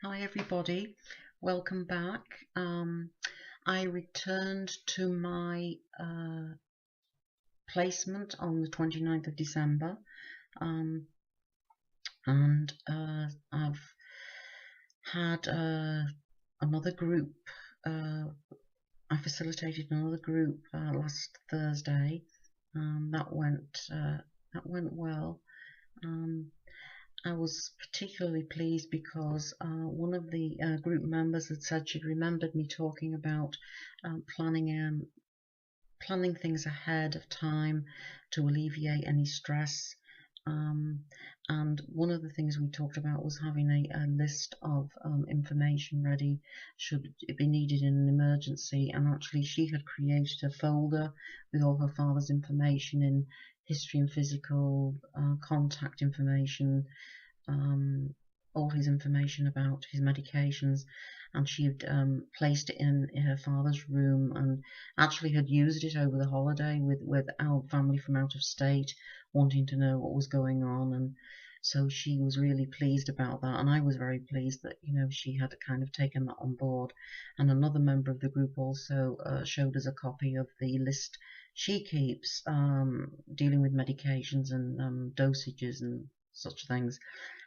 Hi everybody, welcome back. I returned to my placement on the 29th of December, um, and I've had another group. I facilitated another group last Thursday. That went well. Um, I was particularly pleased because one of the group members had said she'd remembered me talking about planning things ahead of time to alleviate any stress. Um, and one of the things we talked about was having a list of information ready should it be needed in an emergency. And actually, she had created a folder with all her father's information in history and physical, contact information, um, all his information about his medications, and she had placed it in her father's room, and actually had used it over the holiday with our family from out of state wanting to know what was going on. And so she was really pleased about that, and I was very pleased that she had kind of taken that on board. And another member of the group also showed us a copy of the list she keeps, dealing with medications and dosages and such things,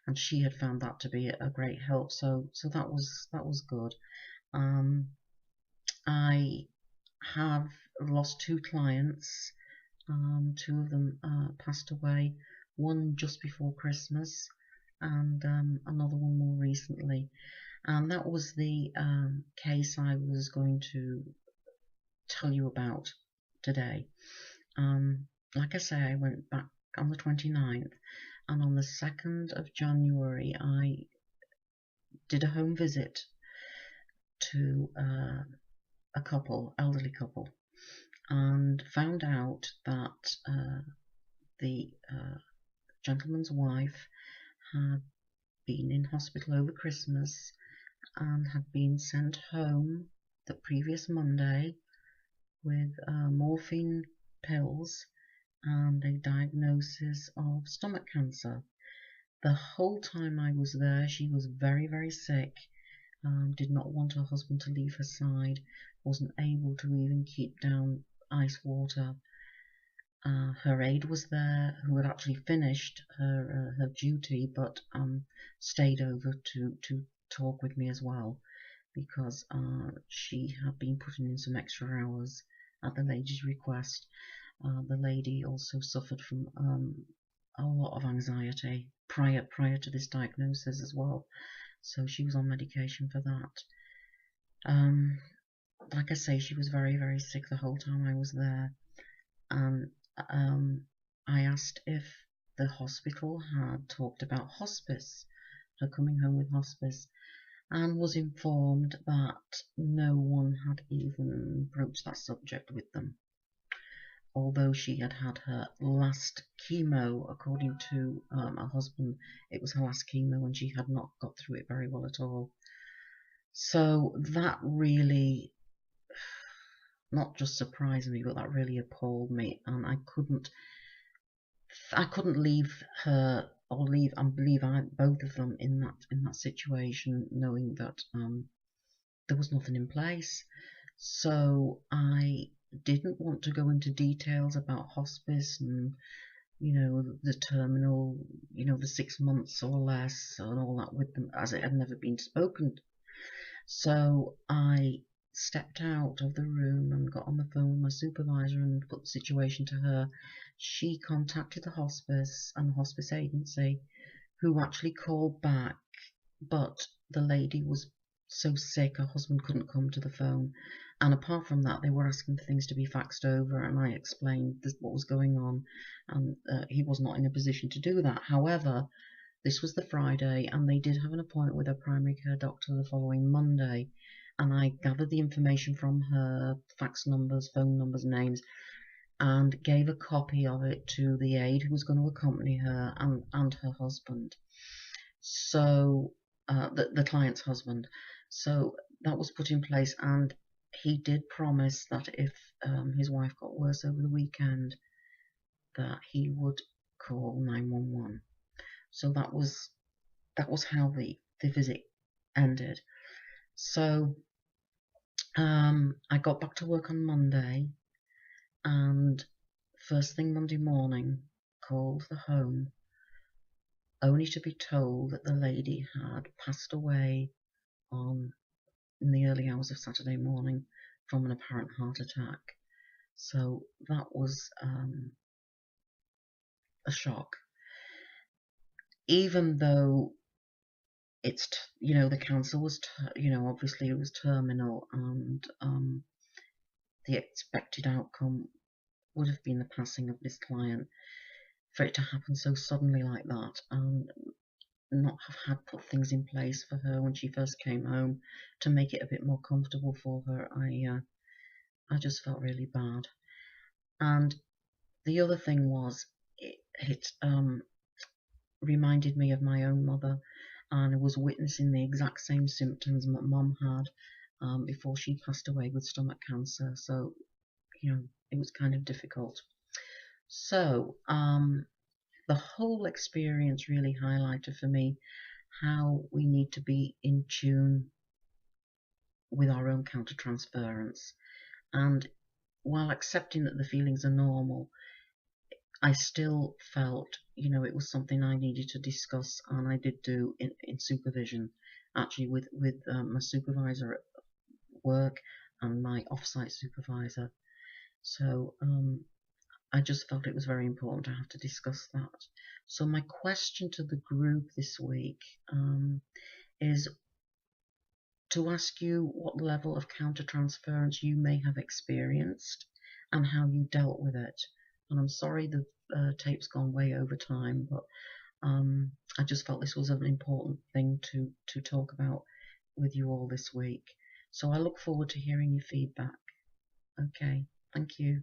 and she had found that to be a great help. So that was good. Um, I have lost two clients. Two of them passed away. One just before Christmas, and another one more recently. And that was the case I was going to tell you about today. Like I say, I went back on the 29th, and on the 2nd of January I did a home visit to a couple, elderly couple, and found out that the gentleman's wife had been in hospital over Christmas and had been sent home the previous Monday with morphine pills and a diagnosis of stomach cancer. The whole time I was there, she was very, very sick, did not want her husband to leave her side, wasn't able to even keep down ice water. Her aide was there, who had actually finished her duty, but stayed over to talk with me as well, because she had been putting in some extra hours at the lady's request. The lady also suffered from a lot of anxiety prior to this diagnosis as well, so she was on medication for that. Like I say, she was very, very sick the whole time I was there, and I asked if the hospital had talked about hospice, her coming home with hospice, and was informed that no one had even broached that subject with them. Although she had had her last chemo, according to her husband, it was her last chemo and she had not got through it very well at all. So that really not just surprised me, but that really appalled me, and I couldn't leave her or leave both of them in that situation, knowing that there was nothing in place. So I didn't want to go into details about hospice and the terminal, the 6 months or less and all that with them, as it had never been spoken. So I stepped out of the room and got on the phone with my supervisor and put the situation to her. She contacted the hospice and the hospice agency, who actually called back, but the lady was so sick her husband couldn't come to the phone, and apart from that they were asking for things to be faxed over, and I explained what was going on, and he was not in a position to do that. However, this was the Friday, and they did have an appointment with a primary care doctor the following Monday, and I gathered the information from her, fax numbers, phone numbers, names, and gave a copy of it to the aide who was going to accompany her and her husband. So the client's husband. So that was put in place, and he did promise that if his wife got worse over the weekend, that he would call 911. So that was how the visit ended. So I got back to work on Monday, and first thing Monday morning, called the home, only to be told that the lady had passed away in the early hours of Saturday morning from an apparent heart attack. So that was a shock. Even though it's, the cancer was, obviously it was terminal, and the expected outcome would have been the passing of this client. For it to happen so suddenly like that, and not have had put things in place for her when she first came home to make it a bit more comfortable for her, I just felt really bad. And the other thing was, it reminded me of my own mother, and I was witnessing the exact same symptoms my mum had before she passed away with stomach cancer. So, it was kind of difficult. So, the whole experience really highlighted for me how we need to be in tune with our own countertransference. And while accepting that the feelings are normal, I still felt, it was something I needed to discuss, and I did do in supervision, actually with my supervisor at work and my off-site supervisor. So I just felt it was very important to have to discuss that. So my question to the group this week is to ask you what level of countertransference you may have experienced and how you dealt with it. And I'm sorry the tape's gone way over time, but I just felt this was an important thing to talk about with you all this week. So I look forward to hearing your feedback. Okay, thank you.